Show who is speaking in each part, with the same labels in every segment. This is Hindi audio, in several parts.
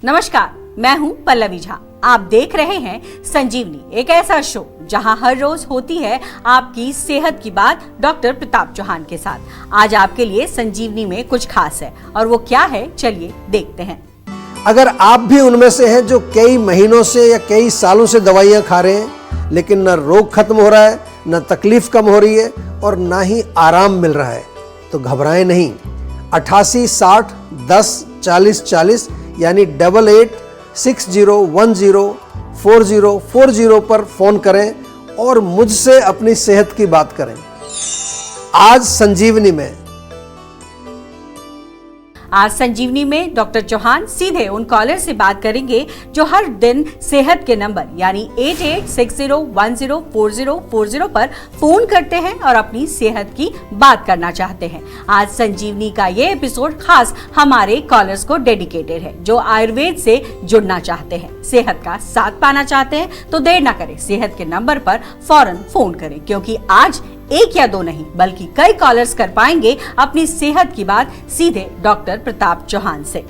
Speaker 1: नमस्कार, मैं हूं पल्लवी झा। आप देख रहे हैं संजीवनी, एक ऐसा शो जहां हर रोज होती है आपकी सेहत की बात डॉक्टर प्रताप चौहान के साथ। आज आपके लिए संजीवनी में कुछ खास है और वो क्या है, चलिए देखते हैं।
Speaker 2: अगर आप भी उनमें से हैं जो कई महीनों से या कई सालों से दवाइयां खा रहे हैं लेकिन न रोग खत्म हो रहा है, न तकलीफ कम हो रही है और ना ही आराम मिल रहा है, तो घबराएं नहीं। 88 60 10 40 40 यानी 8860104040 पर फोन करें और मुझसे अपनी सेहत की बात करें। आज संजीवनी में डॉक्टर चौहान सीधे उन कॉलर से बात करेंगे जो हर दिन सेहत के नंबर यानी 8860104040 पर फोन करते हैं और अपनी सेहत की बात करना चाहते हैं। आज संजीवनी का ये एपिसोड खास हमारे कॉलर्स को डेडिकेटेड है जो आयुर्वेद से जुड़ना चाहते हैं, सेहत का साथ पाना चाहते हैं। तो देर ना करें, सेहत के नंबर पर फौरन फोन करें, क्योंकि आज एक या दो नहीं बल्कि कई कॉलर्स कर पाएंगे अपनी सेहत की बात सीधे डॉक्टर प्रताप चौहान से।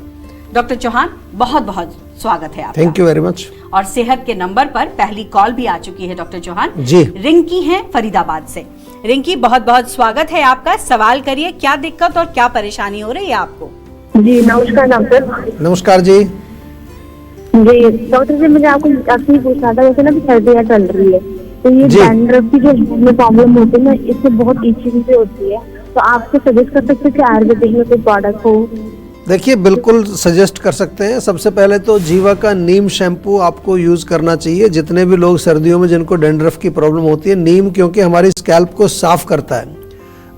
Speaker 2: डॉक्टर चौहान, बहुत बहुत स्वागत है आपका। Thank you very much.
Speaker 1: और सेहत के नंबर पर पहली कॉल भी आ चुकी है डॉक्टर चौहान
Speaker 2: जी।
Speaker 1: रिंकी है फरीदाबाद से। रिंकी, बहुत बहुत स्वागत है आपका। सवाल करिए, क्या दिक्कत और क्या परेशानी हो रही है आपको?
Speaker 3: जी नमस्कार डॉक्टर।
Speaker 2: नमस्कार जी।
Speaker 3: जी डॉक्टर जी, मुझे आपसे पूछना था, वैसे ना सर्दियाँ चल रही है तो ये डैंड्रफ की जो में प्रॉब्लम होती है ना, इससे बहुत इचिंग से होती है, तो आपको सजेस्ट कर सकते हैं कि आयुर्वेदिक में कोई प्रोडक्ट हो? देखिए,
Speaker 2: बिल्कुल सजेस्ट कर सकते हैं। सबसे पहले तो जीवा का नीम शैम्पू आपको यूज करना चाहिए। जितने भी लोग सर्दियों में जिनको डैंड्रफ की प्रॉब्लम होती है, नीम क्योंकि हमारी स्कैल्प को साफ करता है,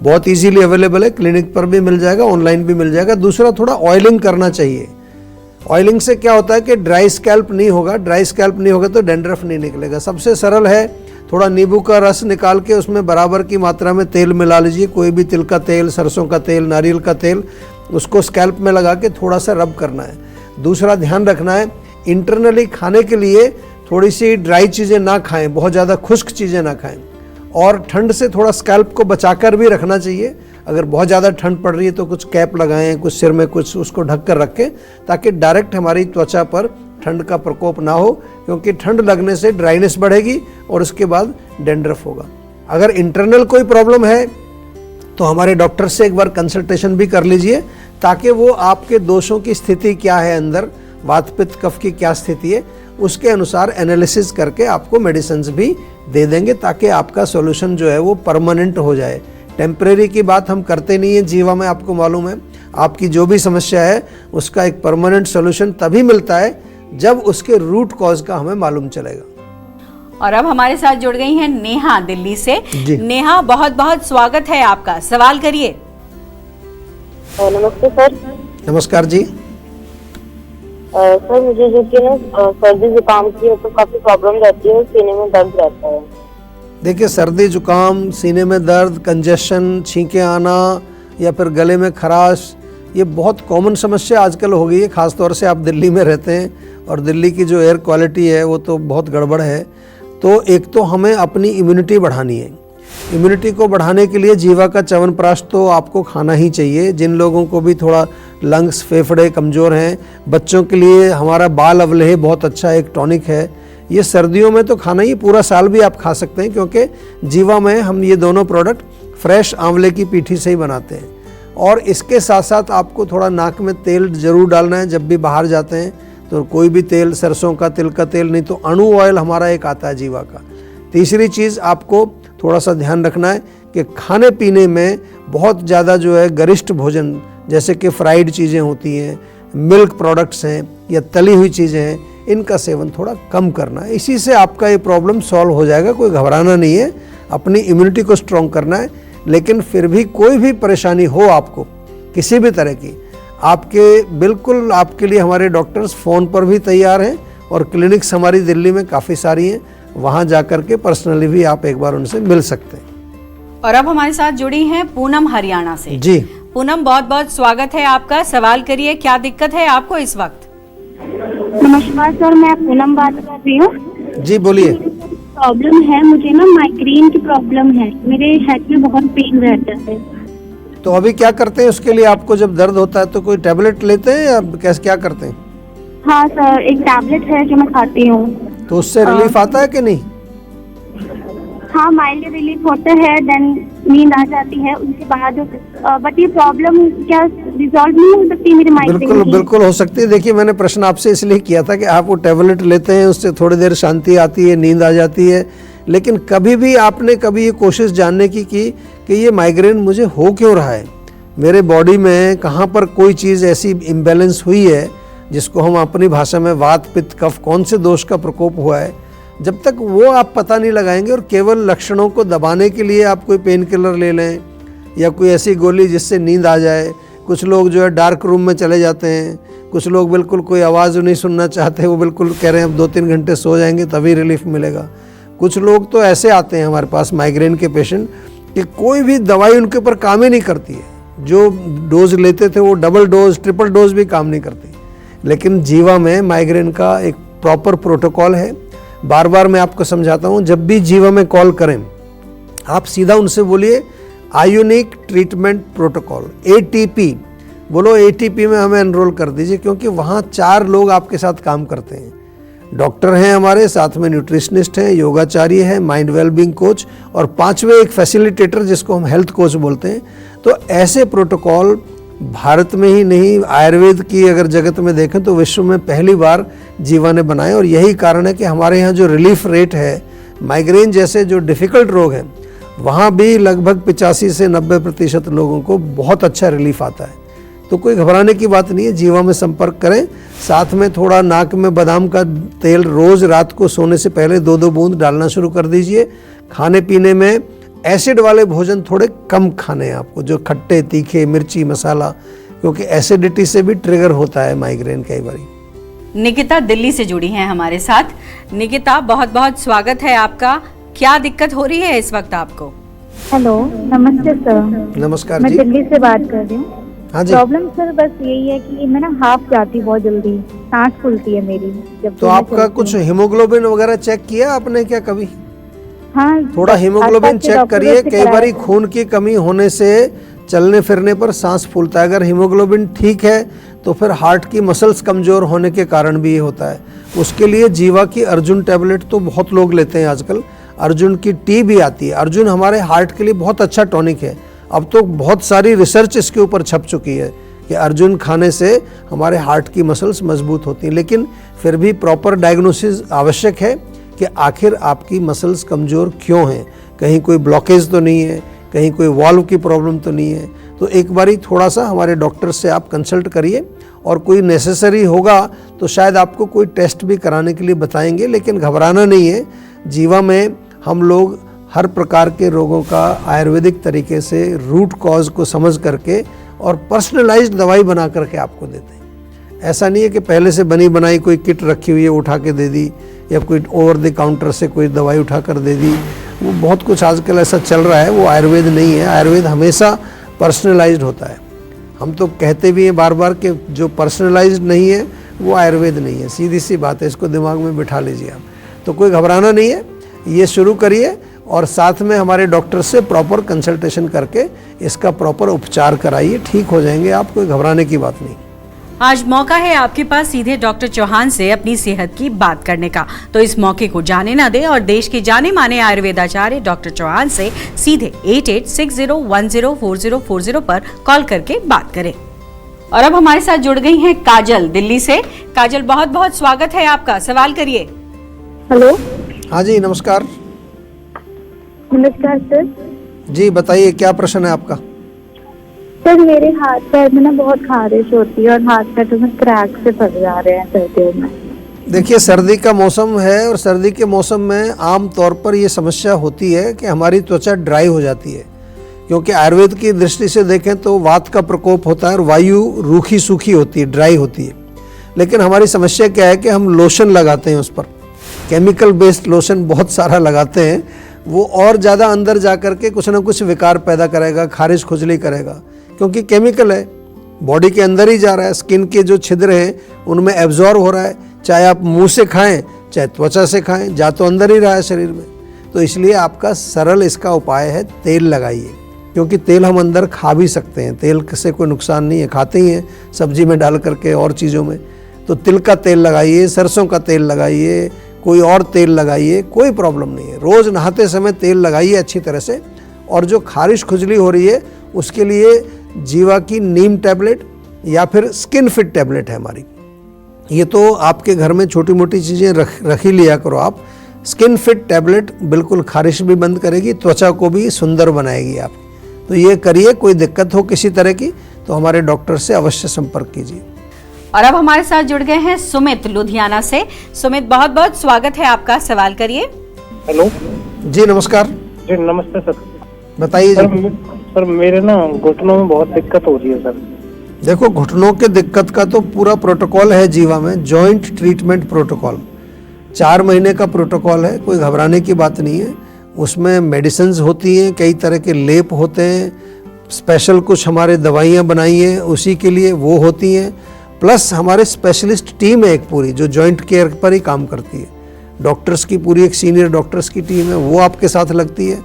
Speaker 2: बहुत इजीली अवेलेबल है, क्लिनिक पर भी मिल जाएगा, ऑनलाइन भी मिल जाएगा। दूसरा, थोड़ा ऑयलिंग करना चाहिए। ऑयलिंग से क्या होता है कि ड्राई स्कैल्प नहीं होगा तो डैंड्रफ नहीं निकलेगा। सबसे सरल है, थोड़ा नींबू का रस निकाल के उसमें बराबर की मात्रा में तेल मिला लीजिए, कोई भी तिल का तेल, सरसों का तेल, नारियल का तेल, उसको स्कैल्प में लगा के थोड़ा सा रब करना है। दूसरा ध्यान रखना है, इंटरनली खाने के लिए थोड़ी सी ड्राई चीज़ें ना खाएं, बहुत ज़्यादा खुश्क चीज़ें ना खाएं, और ठंड से थोड़ा स्कैल्प को बचाकर भी रखना चाहिए। अगर बहुत ज़्यादा ठंड पड़ रही है तो कुछ कैप लगाएं, कुछ सिर में कुछ उसको ढक कर रखें, ताकि डायरेक्ट हमारी त्वचा पर ठंड का प्रकोप ना हो, क्योंकि ठंड लगने से ड्राइनेस बढ़ेगी और उसके बाद डैंड्रफ होगा। अगर इंटरनल कोई प्रॉब्लम है तो हमारे डॉक्टर से एक बार कंसल्टेशन भी कर लीजिए, ताकि वो आपके दोषों की स्थिति क्या है, अंदर वात पित्त कफ की क्या स्थिति है, उसके अनुसार एनालिसिस करके आपको मेडिसिन भी दे देंगे, ताकि आपका सॉल्यूशन जो है वो परमानेंट हो जाए। टेम्परेरी की बात हम करते नहीं है जीवा में, आपको मालूम है। आपकी जो भी समस्या है उसका एक परमानेंट सॉल्यूशन तभी मिलता है जब उसके रूट कॉज का हमें मालूम चलेगा।
Speaker 1: और अब हमारे साथ जुड़ गई हैं नेहा दिल्ली से। नेहा, बहुत बहुत स्वागत है आपका। सवाल करिए।
Speaker 3: नमस्ते सर।
Speaker 2: नमस्कार जी।
Speaker 3: सर, मुझे जो कि ना सर्दी जुकाम की तो काफी प्रॉब्लम रहती है और सीने में दर्द रहता है।
Speaker 2: देखिए, सर्दी जुकाम, सीने में दर्द, कंजेशन, छींके आना या फिर गले में खराश, ये बहुत कॉमन समस्या आजकल हो गई है। ख़ासतौर से आप दिल्ली में रहते हैं और दिल्ली की जो एयर क्वालिटी है वो तो बहुत गड़बड़ है। तो एक तो हमें अपनी इम्यूनिटी बढ़ानी है। इम्यूनिटी को बढ़ाने के लिए जीवा का च्यवनप्राश तो आपको खाना ही चाहिए। जिन लोगों को भी थोड़ा लंग्स, फेफड़े कमज़ोर हैं, बच्चों के लिए हमारा बाल अवलेह बहुत अच्छा एक टॉनिक है। ये सर्दियों में तो खाना ही, पूरा साल भी आप खा सकते हैं, क्योंकि जीवा में हम ये दोनों प्रोडक्ट फ्रेश आंवले की पीठी से ही बनाते हैं। और इसके साथ साथ आपको थोड़ा नाक में तेल ज़रूर डालना है जब भी बाहर जाते हैं, तो कोई भी तेल, सरसों का, तिल का तेल, नहीं तो अणु ऑयल हमारा एक आता है जीवा का। तीसरी चीज़, आपको थोड़ा सा ध्यान रखना है कि खाने पीने में बहुत ज़्यादा जो है गरिष्ठ भोजन, जैसे कि फ्राइड चीज़ें होती हैं, मिल्क प्रोडक्ट्स हैं या तली हुई चीज़ें हैं, इनका सेवन थोड़ा कम करना है। इसी से आपका ये प्रॉब्लम सॉल्व हो जाएगा। कोई घबराना नहीं है, अपनी इम्यूनिटी को स्ट्रॉन्ग करना है। लेकिन फिर भी कोई भी परेशानी हो आपको किसी भी तरह की, बिल्कुल आपके लिए हमारे डॉक्टर्स फ़ोन पर भी तैयार हैं और क्लिनिक्स हमारी दिल्ली में काफ़ी सारी हैं, वहाँ जाकर के पर्सनली भी आप एक बार उनसे मिल सकते हैं।
Speaker 1: और अब हमारे साथ जुड़ी हैं पूनम हरियाणा से।
Speaker 2: जी
Speaker 1: पूनम, बहुत बहुत स्वागत है आपका। सवाल करिए, क्या दिक्कत है आपको इस वक्त?
Speaker 3: नमस्कार सर, मैं पूनम बात कर रही हूँ।
Speaker 2: जी बोलिए।
Speaker 3: प्रॉब्लम है, मुझे ना माइग्रेन की प्रॉब्लम है, मेरे हेड में बहुत पेन रहता है।
Speaker 2: तो अभी क्या करते हैं उसके लिए? आपको जब दर्द होता है तो कोई टैबलेट लेते हैं या कैसे, क्या करते हैं?
Speaker 3: हाँ सर, एक टैबलेट है जो मैं खाती हूँ।
Speaker 2: तो उससे रिलीफ आता है कि नहीं?
Speaker 3: हाँ, माइल्ड रिलीफ होता है, देन नींद आ जाती है उसके बाद। बट ये प्रॉब्लम क्या रिजॉल्व नहीं हो सकती मेरी माइग्रेन
Speaker 2: बिल्कुल
Speaker 3: की?
Speaker 2: बिल्कुल हो सकती है। देखिए, मैंने प्रश्न आपसे इसलिए किया था कि आप वो टैबलेट लेते हैं, उससे थोड़ी देर शांति आती है, नींद आ जाती है, लेकिन कभी भी आपने कभी ये कोशिश जानने की कि ये माइग्रेन मुझे हो क्यों रहा है, मेरे बॉडी में कहाँ पर कोई चीज़ ऐसी इम्बैलेंस हुई है जिसको हम अपनी भाषा में वात पित्त कफ, कौन से दोष का प्रकोप हुआ है, जब तक वो आप पता नहीं लगाएंगे और केवल लक्षणों को दबाने के लिए आप कोई पेन किलर ले लें या कोई ऐसी गोली जिससे नींद आ जाए। कुछ लोग जो है डार्क रूम में चले जाते हैं, कुछ लोग बिल्कुल कोई आवाज़ नहीं सुनना चाहते, वो बिल्कुल कह रहे हैं अब 2-3 घंटे सो जाएंगे तभी रिलीफ मिलेगा। कुछ लोग तो ऐसे आते हैं हमारे पास माइग्रेन के पेशेंट कि कोई भी दवाई उनके ऊपर काम ही नहीं करती है, जो डोज लेते थे वो डबल डोज ट्रिपल डोज भी काम नहीं करती। लेकिन जीवा में माइग्रेन का एक प्रॉपर प्रोटोकॉल है। बार बार मैं आपको समझाता हूँ, जब भी जीवा में कॉल करें आप सीधा उनसे बोलिए आयोनिक ट्रीटमेंट प्रोटोकॉल, ATP बोलो, ATP में हमें एनरोल कर दीजिए, क्योंकि वहाँ 4 लोग आपके साथ काम करते हैं। डॉक्टर हैं हमारे साथ में, न्यूट्रिशनिस्ट हैं, योगाचार्य हैं, माइंड वेलबींग कोच, और 5वें एक फैसिलिटेटर जिसको हम हेल्थ कोच बोलते हैं। तो ऐसे प्रोटोकॉल भारत में ही नहीं, आयुर्वेद की अगर जगत में देखें तो विश्व में पहली बार जीवा ने बनाए। और यही कारण है कि हमारे यहाँ जो रिलीफ रेट है माइग्रेन जैसे जो डिफ़िकल्ट रोग हैं वहाँ भी लगभग 85 से 90% लोगों को बहुत अच्छा रिलीफ आता है। तो कोई घबराने की बात नहीं है, जीवा में संपर्क करें। साथ में थोड़ा नाक में बादाम का तेल रोज़ रात को सोने से पहले 2-2 बूंद डालना शुरू कर दीजिए। खाने पीने में एसिड वाले भोजन थोड़े कम खाने हैं आपको, जो खट्टे तीखे मिर्ची मसाला, क्योंकि एसिडिटी से भी ट्रिगर होता है माइग्रेन कई बार।
Speaker 1: निकिता दिल्ली से जुड़ी हैं हमारे साथ। निकिता, बहुत बहुत स्वागत है आपका। क्या दिक्कत हो रही है इस वक्त आपको?
Speaker 3: हेलो, नमस्ते सर।
Speaker 2: नमस्कार
Speaker 3: मैं
Speaker 2: जी।
Speaker 3: दिल्ली से बात कर रही हूँ।
Speaker 2: हाँ जी।
Speaker 3: प्रॉब्लम सर बस यही है कि मैं ना हाफ जाती बहुत जल्दी, सांस फूलती है मेरी जब
Speaker 2: तो
Speaker 3: मैं
Speaker 2: आपका
Speaker 3: चलती
Speaker 2: कुछ
Speaker 3: हूँ।
Speaker 2: हीमोग्लोबिन वगैरह चेक किया आपने क्या कभी?
Speaker 3: हाँ,
Speaker 2: थोड़ा हीमोग्लोबिन
Speaker 3: आसपास के
Speaker 2: चेक
Speaker 3: डॉक्टरों
Speaker 2: करिए।
Speaker 3: से
Speaker 2: कई बार
Speaker 3: कराया।
Speaker 2: खून की कमी होने से चलने फिरने पर सांस फूलता है। अगर हीमोग्लोबिन ठीक है तो फिर हार्ट की मसल्स कमज़ोर होने के कारण भी ये होता है। उसके लिए जीवा की अर्जुन टैबलेट तो बहुत लोग लेते हैं आजकल। अर्जुन की टी भी आती है। अर्जुन हमारे हार्ट के लिए बहुत अच्छा टॉनिक है। अब तो बहुत सारी रिसर्च इसके ऊपर छप चुकी है कि अर्जुन खाने से हमारे हार्ट की मसल्स मजबूत होती हैं। लेकिन फिर भी प्रॉपर डायग्नोसिस आवश्यक है कि आखिर आपकी मसल्स कमज़ोर क्यों हैं, कहीं कोई ब्लॉकेज तो नहीं है, कहीं कोई वाल्व की प्रॉब्लम तो नहीं है। तो एक बारी थोड़ा सा हमारे डॉक्टर से आप कंसल्ट करिए, और कोई नेसेसरी होगा तो शायद आपको कोई टेस्ट भी कराने के लिए बताएंगे। लेकिन घबराना नहीं है। जीवा में हम लोग हर प्रकार के रोगों का आयुर्वेदिक तरीके से रूट कॉज को समझ करके और पर्सनलाइज्ड दवाई बना करके आपको देते हैं। ऐसा नहीं है कि पहले से बनी बनाई कोई किट रखी हुई है उठा के दे दी, या कोई ओवर द काउंटर से कोई दवाई उठा कर दे दी। वो बहुत कुछ आजकल ऐसा चल रहा है, वो आयुर्वेद नहीं है। आयुर्वेद हमेशा पर्सनलाइज्ड होता है। हम तो कहते भी हैं बार बार कि जो पर्सनलाइज्ड नहीं है वो आयुर्वेद नहीं है। सीधी सी बात है, इसको दिमाग में बिठा लीजिए आप। तो कोई घबराना नहीं है, ये शुरू करिए और साथ में हमारे डॉक्टर से प्रॉपर कंसल्टेशन करके इसका प्रॉपर उपचार कराइए, ठीक हो जाएंगे आप। कोई घबराने की बात नहीं।
Speaker 1: आज मौका है आपके पास सीधे डॉक्टर चौहान से अपनी सेहत की बात करने का, तो इस मौके को जाने ना दें और देश के जाने माने आयुर्वेदाचार्य डॉक्टर चौहान से सीधे 8860104040 पर कॉल करके बात करें। और अब हमारे साथ जुड़ गई हैं काजल दिल्ली से। काजल, बहुत बहुत स्वागत है आपका, सवाल करिए।
Speaker 3: हेलो,
Speaker 2: हाँ जी, नमस्कार
Speaker 3: नमस्कार सर।
Speaker 2: जी, बताइए क्या प्रश्न है आपका?
Speaker 3: सर, मेरे हाथ पैर में ना बहुत खारिश होती है और हाथ पैर तो क्रैक से फंस जा रहे हैं सर्दियों में।
Speaker 2: देखिए, सर्दी का मौसम है और सर्दी के मौसम में आम तौर पर ये समस्या होती है कि हमारी त्वचा ड्राई हो जाती है। क्योंकि आयुर्वेद की दृष्टि से देखें तो वात का प्रकोप होता है और वायु रूखी सूखी होती है, ड्राई होती है। लेकिन हमारी समस्या क्या है कि हम लोशन लगाते हैं, उस पर केमिकल बेस्ड लोशन बहुत सारा लगाते हैं। वो और ज़्यादा अंदर जा कर के कुछ ना कुछ विकार पैदा करेगा, खारिश खुजली करेगा, क्योंकि केमिकल है, बॉडी के अंदर ही जा रहा है। स्किन के जो छिद्र हैं उनमें एब्जॉर्ब हो रहा है, चाहे आप मुंह से खाएं चाहे त्वचा से खाएं, जा तो अंदर ही रहा है शरीर में। तो इसलिए आपका सरल इसका उपाय है, तेल लगाइए। क्योंकि तेल हम अंदर खा भी सकते हैं, तेल से कोई नुकसान नहीं है, खाते ही हैं सब्जी में डाल करके और चीज़ों में। तो तिल का तेल लगाइए, सरसों का तेल लगाइए, कोई और तेल लगाइए, कोई प्रॉब्लम नहीं है। रोज़ नहाते समय तेल लगाइए अच्छी तरह से। और जो खारिश खुजली हो रही है उसके लिए जीवा की नीम टैबलेट या फिर स्किन फिट टैबलेट है हमारी। ये तो आपके घर में छोटी मोटी चीज़ें रख ही लिया करो आप। स्किन फिट टैबलेट बिल्कुल खारिश भी बंद करेगी, त्वचा को भी सुंदर बनाएगी आप। तो ये करिए, कोई दिक्कत हो किसी तरह की तो हमारे डॉक्टर से अवश्य संपर्क कीजिए।
Speaker 1: और अब हमारे साथ जुड़ गए हैं सुमित लुधियाना से। सुमित, बहुत बहुत स्वागत है आपका, सवाल करिए।
Speaker 4: हेलो
Speaker 2: जी नमस्कार।
Speaker 4: जी नमस्ते सर।
Speaker 2: बताइए जी।
Speaker 4: सर मेरे ना घुटनों में बहुत दिक्कत हो रही है सर।
Speaker 2: देखो, घुटनों के दिक्कत का तो पूरा प्रोटोकॉल है जीवा में, जॉइंट ट्रीटमेंट प्रोटोकॉल। 4 महीने का प्रोटोकॉल है, कोई घबराने की बात नहीं है। उसमें मेडिसिन्स होती हैं, कई तरह के लेप होते हैं, स्पेशल कुछ हमारे दवाइयाँ बनाई हैं उसी के लिए, वो होती हैं। प्लस हमारे स्पेशलिस्ट टीम है एक पूरी जो जॉइंट केयर पर ही काम करती है। डॉक्टर्स की पूरी एक सीनियर डॉक्टर्स की टीम है, वो आपके साथ लगती है।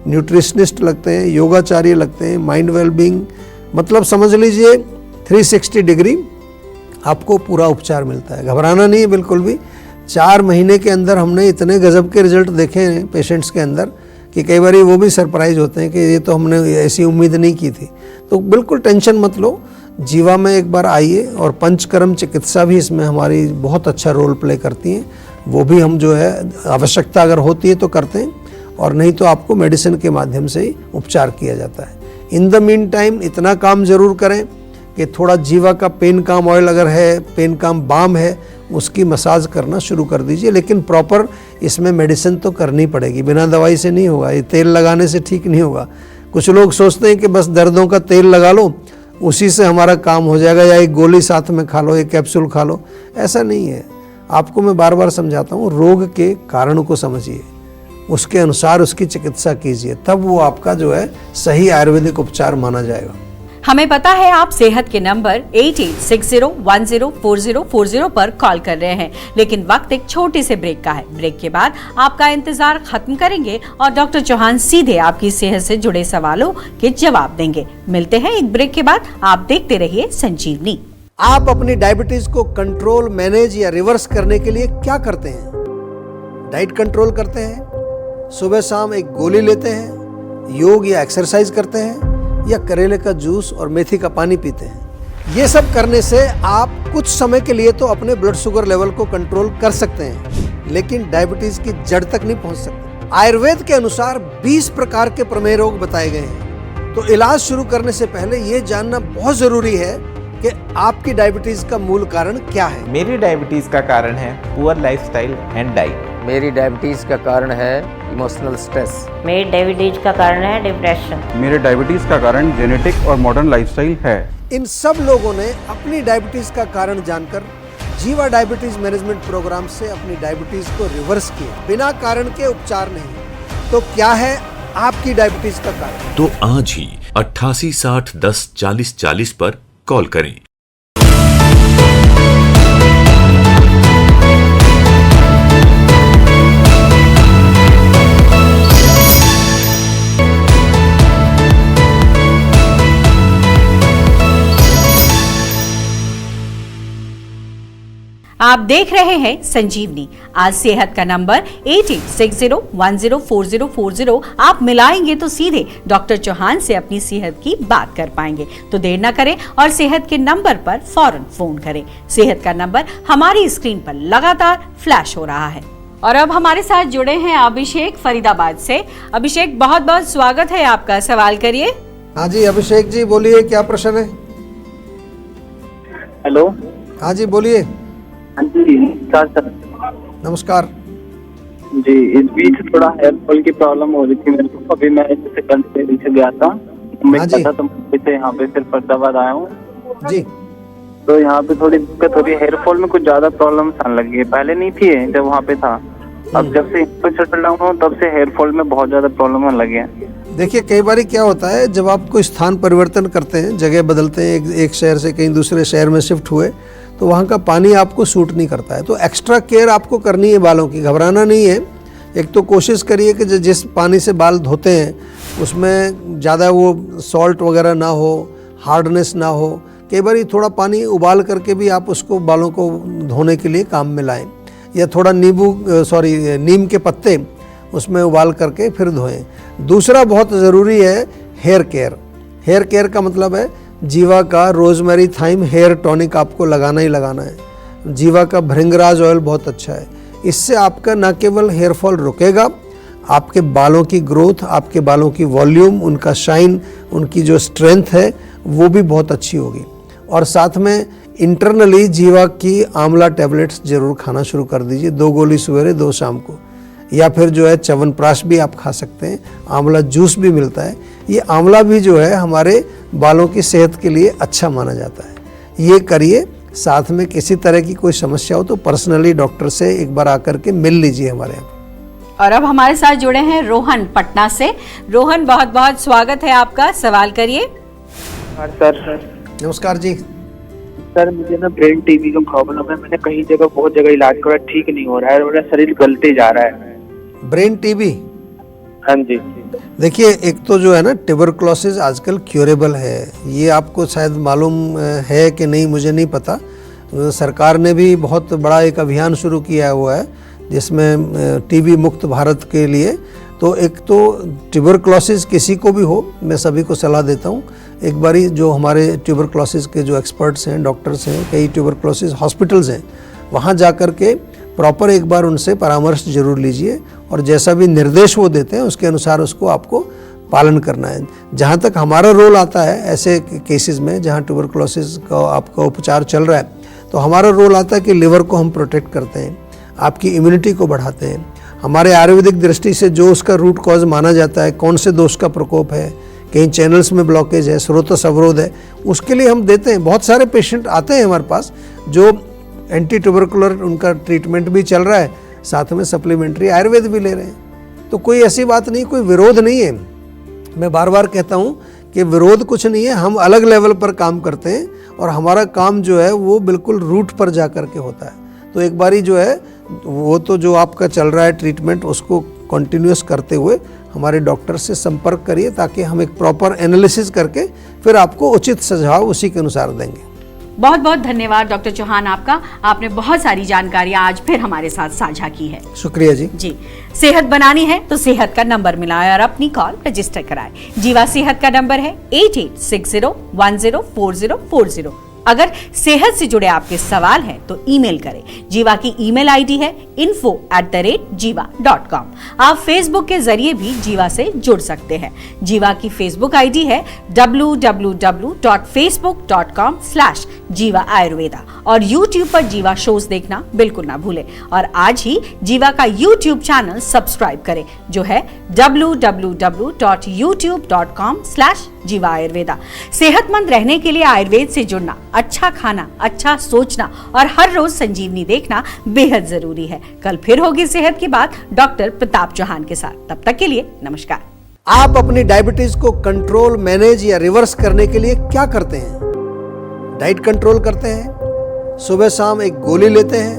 Speaker 2: न्यूट्रिशनिस्ट लगते हैं, योगाचार्य लगते हैं, माइंड वेलबींग, मतलब समझ लीजिए 360 डिग्री आपको पूरा उपचार मिलता है। घबराना नहीं है बिल्कुल भी। 4 महीने के अंदर हमने इतने गजब के रिजल्ट देखे हैं पेशेंट्स के अंदर कि कई बार वो भी सरप्राइज होते हैं कि ये तो हमने ऐसी उम्मीद नहीं की थी। तो बिल्कुल टेंशन मत लो, जीवा में एक बार आइए। और पंचकर्म चिकित्सा भी इसमें हमारी बहुत अच्छा रोल प्ले करती हैं, वो भी हम जो है आवश्यकता अगर होती है तो करते हैं, और नहीं तो आपको मेडिसिन के माध्यम से ही उपचार किया जाता है। इन द मीन टाइम इतना काम जरूर करें कि थोड़ा जीवा का पेन काम ऑयल अगर है, पेन काम बाम है, उसकी मसाज करना शुरू कर दीजिए। लेकिन प्रॉपर इसमें मेडिसिन तो करनी पड़ेगी, बिना दवाई से नहीं होगा, ये तेल लगाने से ठीक नहीं होगा। कुछ लोग सोचते हैं कि बस दर्दों का तेल लगा लो उसी से हमारा काम हो जाएगा, या एक गोली साथ में खा लो, एक कैप्सूल खा लो। ऐसा नहीं है। आपको मैं बार बार समझाता हूँ, रोग के कारण को समझिए, उसके अनुसार उसकी चिकित्सा कीजिए, तब वो आपका जो है सही आयुर्वेदिक उपचार माना जाएगा।
Speaker 1: हमें पता है आप सेहत के नंबर 8860104040 पर कॉल कर रहे हैं, लेकिन वक्त एक छोटे से ब्रेक का है। ब्रेक के बाद आपका इंतजार खत्म करेंगे और डॉक्टर चौहान सीधे आपकी सेहत से जुड़े सवालों के जवाब देंगे। मिलते हैं एक ब्रेक के बाद। आप देखते रहिए संजीवनी।
Speaker 2: आप अपनी डायबिटीज को कंट्रोल, मैनेज या रिवर्स करने के लिए क्या करते हैं? डाइट कंट्रोल करते हैं, सुबह शाम एक गोली लेते हैं, योग या एक्सरसाइज करते हैं, या करेले का जूस और मेथी का पानी पीते हैं? ये सब करने से आप कुछ समय के लिए तो अपने ब्लड शुगर लेवल को कंट्रोल कर सकते हैं, लेकिन डायबिटीज की जड़ तक नहीं पहुंच सकते। आयुर्वेद के अनुसार 20 प्रकार के प्रमेय रोग बताए गए हैं। तो इलाज शुरू करने से पहले ये जानना बहुत जरूरी है कि आपकी डायबिटीज का मूल कारण क्या है।
Speaker 5: मेरी डायबिटीज का कारण है पुअर लाइफस्टाइल एंड डाइट।
Speaker 6: मेरी डायबिटीज का कारण है इमोशनल स्ट्रेस।
Speaker 7: मेरी डायबिटीज का कारण है डिप्रेशन।
Speaker 8: मेरे डायबिटीज का कारण जेनेटिक और मॉडर्न लाइफस्टाइल है।
Speaker 2: इन सब लोगों ने अपनी डायबिटीज का कारण जानकर जीवा डायबिटीज मैनेजमेंट प्रोग्राम से अपनी डायबिटीज को रिवर्स किया, बिना कारण के उपचार नहीं। तो क्या है आपकी डायबिटीज का कारण?
Speaker 9: तो आज ही 88 60 10 40 40 पर कॉल करें।
Speaker 1: आप देख रहे हैं संजीवनी। आज सेहत का नंबर 8860104040 आप मिलाएंगे तो सीधे डॉक्टर चौहान से अपनी सेहत की बात कर पाएंगे। तो देर न करें और सेहत के नंबर पर फौरन फोन करें। सेहत का नंबर हमारी स्क्रीन पर लगातार फ्लैश हो रहा है। और अब हमारे साथ जुड़े हैं अभिषेक फरीदाबाद से। अभिषेक, बहुत बहुत स्वागत है आपका, सवाल करिए।
Speaker 2: हाँ जी अभिषेक जी, बोलिए क्या प्रश्न है?
Speaker 4: हेलो।
Speaker 2: हाँ जी बोलिए।
Speaker 4: हाँ जी नमस्कार सर।
Speaker 2: नमस्कार
Speaker 4: जी। इस बीच थोड़ा हेयर फॉल की प्रॉब्लम हो रही थी मेरे को। अभी मैं जैसे कल से गया था, मैं
Speaker 2: हाँ जी।
Speaker 4: तो यहाँ पे सिर्फ फरीदाबाद आया हूँ
Speaker 2: जी।
Speaker 4: तो यहाँ पे थोड़ी दिक्कत हो रही है। हेयर फॉल में कुछ ज्यादा प्रॉब्लम आने लगी है, पहले नहीं थी जब वहाँ पे था। अब जब से यहाँ पे सेटल डाउन हूँ तब से हेयर फॉल में बहुत ज्यादा प्रॉब्लम आने लगे हैं।
Speaker 2: देखिए कई बार क्या होता है, जब आप कोई स्थान परिवर्तन करते हैं, जगह बदलते हैं, एक शहर से कहीं दूसरे शहर में शिफ्ट हुए, तो वहाँ का पानी आपको सूट नहीं करता है। तो एक्स्ट्रा केयर आपको करनी है बालों की, घबराना नहीं है। एक तो कोशिश करिए कि जिस पानी से बाल धोते हैं उसमें ज़्यादा वो सॉल्ट वगैरह ना हो, हार्डनेस ना हो, कई बार थोड़ा पानी उबाल करके भी आप उसको बालों को धोने के लिए काम में लाएं, या थोड़ा नीम के पत्ते उसमें उबाल करके फिर धोएं। दूसरा बहुत ज़रूरी है हेयर केयर। हेयर केयर का मतलब है जीवा का रोजमेरी थाइम हेयर टॉनिक आपको लगाना ही लगाना है। जीवा का भृंगराज ऑयल बहुत अच्छा है, इससे आपका न केवल हेयर फॉल रुकेगा, आपके बालों की ग्रोथ, आपके बालों की वॉल्यूम, उनका शाइन, उनकी जो स्ट्रेंथ है वो भी बहुत अच्छी होगी। और साथ में इंटरनली जीवा की आंवला टैबलेट्स जरूर खाना शुरू कर दीजिए, 2 गोली सवेरे 2 शाम को, या फिर जो है च्यवनप्राश भी आप खा सकते हैं, आंवला जूस भी मिलता है। ये आंवला भी जो है हमारे बालों की सेहत के लिए अच्छा माना जाता है। ये करिए। साथ में किसी तरह की कोई समस्या हो तो पर्सनली डॉक्टर से एक बार आकर के मिल लीजिए हमारे यहाँ।
Speaker 1: और अब हमारे साथ जुड़े हैं रोहन पटना से। रोहन, बहुत बहुत स्वागत है आपका, सवाल करिए।
Speaker 4: सर
Speaker 2: नमस्कार जी।
Speaker 4: सर मुझे ना ब्रेन टीबी का प्रॉब्लम है। मैंने कई जगह बहुत जगह इलाज करा, ठीक नहीं हो रहा है, मेरा शरीर गलते जा रहा है।
Speaker 2: Brain TB?
Speaker 4: हाँ जी।
Speaker 2: देखिए, एक तो जो है ना ट्यूबरकुलोसिस आजकल क्यूरेबल है, ये आपको शायद मालूम है कि नहीं मुझे नहीं पता। सरकार ने भी बहुत बड़ा एक अभियान शुरू किया हुआ है जिसमें टीबी मुक्त भारत के लिए। तो एक तो ट्यूबरकुलोसिस किसी को भी हो, मैं सभी को सलाह देता हूँ एक बारी जो हमारे ट्यूबरकुलोसिस के जो एक्सपर्ट्स हैं, डॉक्टर्स हैं, कई ट्यूबरकुलोसिस हॉस्पिटल्स हैं, वहाँ जा कर के प्रॉपर एक बार उनसे परामर्श जरूर लीजिए और जैसा भी निर्देश वो देते हैं उसके अनुसार उसको आपको पालन करना है। जहाँ तक हमारा रोल आता है ऐसे केसेस में जहाँ ट्यूबरकुलोसिस का आपका उपचार चल रहा है, तो हमारा रोल आता है कि लिवर को हम प्रोटेक्ट करते हैं, आपकी इम्यूनिटी को बढ़ाते हैं। हमारे आयुर्वेदिक दृष्टि से जो उसका रूट कॉज माना जाता है, कौन से दोष का प्रकोप है, कहीं चैनल्स में ब्लॉकेज है, स्रोतस अवरोध है, उसके लिए हम देते हैं। बहुत सारे पेशेंट आते हैं हमारे पास जो एंटी ट्यूबरकुलर उनका ट्रीटमेंट भी चल रहा है, साथ में सप्लीमेंट्री आयुर्वेद भी ले रहे हैं। तो कोई ऐसी बात नहीं, कोई विरोध नहीं है। मैं बार बार कहता हूँ कि विरोध कुछ नहीं है, हम अलग लेवल पर काम करते हैं और हमारा काम जो है वो बिल्कुल रूट पर जा कर के होता है। तो एक बारी जो है वो तो जो आपका चल रहा है ट्रीटमेंट उसको कंटिन्यूस करते हुए हमारे डॉक्टर से संपर्क करिए ताकि हम एक प्रॉपर एनालिसिस करके फिर आपको उचित सुझाव उसी के अनुसार देंगे।
Speaker 1: बहुत बहुत धन्यवाद डॉक्टर चौहान आपका, आपने बहुत सारी जानकारियां आज फिर हमारे साथ साझा की है।
Speaker 2: शुक्रिया जी।
Speaker 1: जी, सेहत बनानी है तो सेहत का नंबर मिलाएं और अपनी कॉल रजिस्टर कराएं। जीवा सेहत का नंबर है 8860104040। अगर सेहत से जुड़े आपके सवाल हैं तो ईमेल करें। जीवा की ईमेल आईडी है info@jiva.com। आप फेसबुक के जरिए भी जीवा से जुड़ सकते हैं। जीवा की फेसबुक आईडी है www.facebook.com/जीवा आयुर्वेदा और YouTube पर जीवा शोज देखना बिल्कुल ना भूलें। और आज ही जीवा का YouTube चैनल सब्सक्राइब करें जो है www.youtube.com/जीवा आयुर्वेदा। सेहतमंद रहने के लिए आयुर्वेद से जुड़ना, अच्छा खाना, अच्छा सोचना और हर रोज संजीवनी देखना बेहद जरूरी है। कल फिर होगी सेहत की बात डॉक्टर प्रताप चौहान के साथ। तब तक के लिए नमस्कार।
Speaker 2: आप अपनी डायबिटीज को कंट्रोल, मैनेज या रिवर्स करने के लिए क्या करते हैं? डाइट कंट्रोल करते हैं, सुबह शाम एक गोली लेते हैं,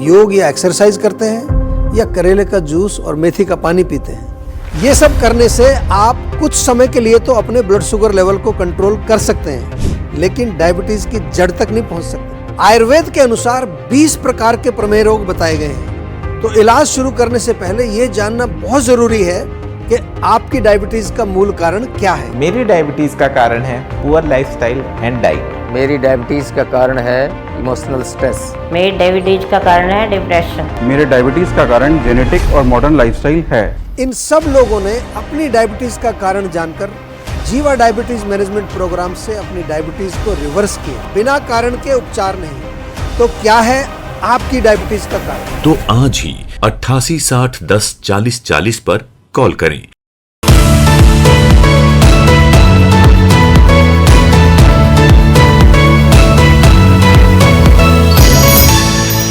Speaker 2: योग या एक्सरसाइज करते हैं, या करेले का जूस और मेथी का पानी पीते हैं? ये सब करने से आप कुछ समय के लिए तो अपने ब्लड शुगर लेवल को कंट्रोल कर सकते हैं, लेकिन डायबिटीज की जड़ तक नहीं पहुंच सकते। आयुर्वेद के अनुसार 20 प्रकार के प्रमेय रोग बताए गए हैं। तो इलाज शुरू करने से पहले ये जानना बहुत जरूरी है कि आपकी डायबिटीज का मूल कारण क्या है।
Speaker 5: मेरी डायबिटीज का कारण है पुअर लाइफस्टाइल एंड डाइट।
Speaker 6: मेरी डायबिटीज़ का कारण है इमोशनल स्ट्रेस।
Speaker 7: मेरी डायबिटीज का कारण है डिप्रेशन।
Speaker 8: मेरे डायबिटीज़ का कारण जेनेटिक और मॉडर्न लाइफस्टाइल है।
Speaker 2: इन सब लोगों ने अपनी डायबिटीज का कारण जानकर जीवा डायबिटीज मैनेजमेंट प्रोग्राम से अपनी डायबिटीज को रिवर्स किया, बिना कारण के उपचार नहीं। तो क्या है आपकी डायबिटीज का कारण?
Speaker 9: तो आज ही 88 60 10 40 40 पर कॉल करें